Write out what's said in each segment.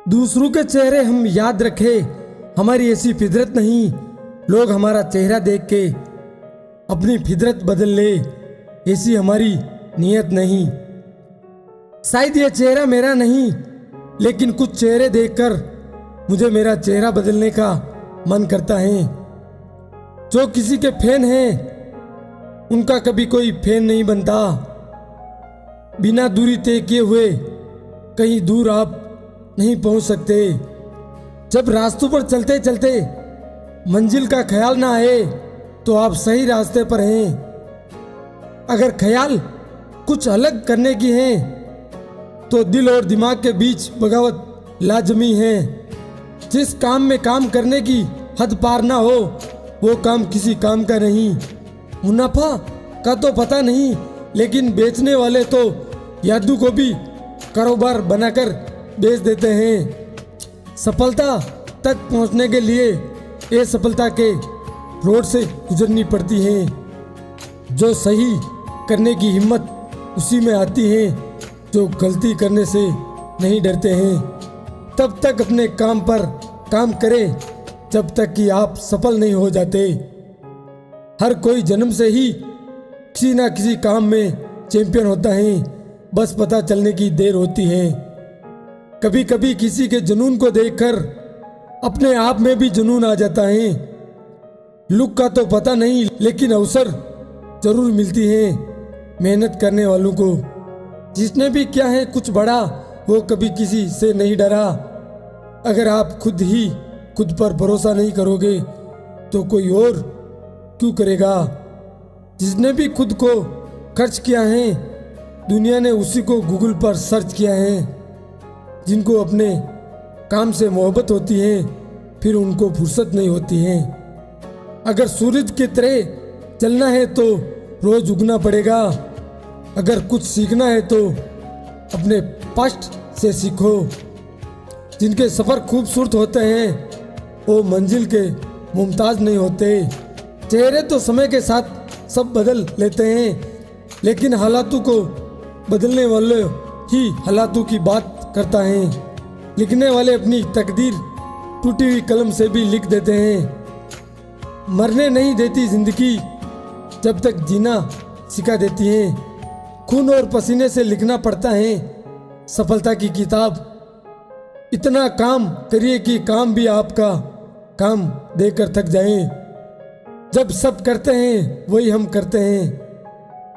दूसरों के चेहरे हम याद रखें, हमारी ऐसी फितरत नहीं। लोग हमारा चेहरा देख के अपनी फितरत बदल ले, ऐसी हमारी नीयत नहीं। शायद ये चेहरा मेरा नहीं, लेकिन कुछ चेहरे देखकर मुझे मेरा चेहरा बदलने का मन करता है। जो किसी के फैन हैं उनका कभी कोई फैन नहीं बनता। बिना दूरी तय किए हुए कहीं दूर आप नहीं पहुंच सकते। जब रास्तों पर चलते चलते मंजिल का ख्याल ना आए तो आप सही रास्ते पर हैं। अगर ख्याल कुछ अलग करने की है तो दिल और दिमाग के बीच बगावत लाजमी है। जिस काम में काम करने की हद पार ना हो वो काम किसी काम का नहीं। मुनाफा का तो पता नहीं, लेकिन बेचने वाले तो यादू को भी कारोबार बनाकर बेच देते हैं। सफलता तक पहुंचने के लिए ये सफलता के रोड से गुजरनी पड़ती है। जो सही करने की हिम्मत उसी में आती है जो गलती करने से नहीं डरते हैं। तब तक अपने काम पर काम करें जब तक कि आप सफल नहीं हो जाते। हर कोई जन्म से ही किसी ना किसी काम में चैंपियन होता है, बस पता चलने की देर होती है। कभी कभी किसी के जुनून को देखकर अपने आप में भी जुनून आ जाता है। लुक का तो पता नहीं, लेकिन अवसर जरूर मिलती है मेहनत करने वालों को। जिसने भी किया है कुछ बड़ा, वो कभी किसी से नहीं डरा। अगर आप खुद पर भरोसा नहीं करोगे तो कोई और क्यों करेगा। जिसने भी खुद को खर्च किया है दुनिया ने उसी को गूगल पर सर्च किया है। जिनको अपने काम से मोहब्बत होती है फिर उनको फुर्सत नहीं होती है। अगर सूरज की तरह चलना है तो रोज उगना पड़ेगा। अगर कुछ सीखना है तो अपने पास्ट से सीखो। जिनके सफ़र खूबसूरत होते हैं वो मंजिल के मुमताज नहीं होते। चेहरे तो समय के साथ सब बदल लेते हैं, लेकिन हालातों को बदलने वाले ही हालातों की बात करता है। लिखने वाले अपनी तकदीर टूटी हुई कलम से भी लिख देते हैं। मरने नहीं देती जिंदगी, जब तक जीना सिखा देती है। खून और पसीने से लिखना पड़ता है सफलता की किताब। इतना काम करिए कि काम भी आपका काम देकर थक जाएं। जब सब करते हैं वही हम करते हैं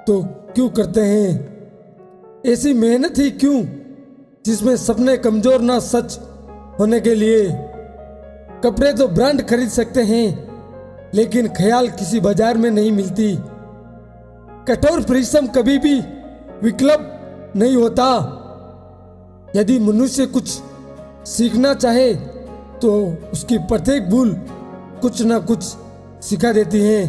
तो क्यों करते हैं। ऐसी मेहनत ही क्यों जिसमें सपने कमजोर ना सच होने के लिए। कपड़े तो ब्रांड खरीद सकते हैं, लेकिन ख्याल किसी बाजार में नहीं मिलती। कठोर परिश्रम कभी भी विकल्प नहीं होता। यदि मनुष्य कुछ सीखना चाहे तो उसकी प्रत्येक भूल कुछ ना कुछ सिखा देती है।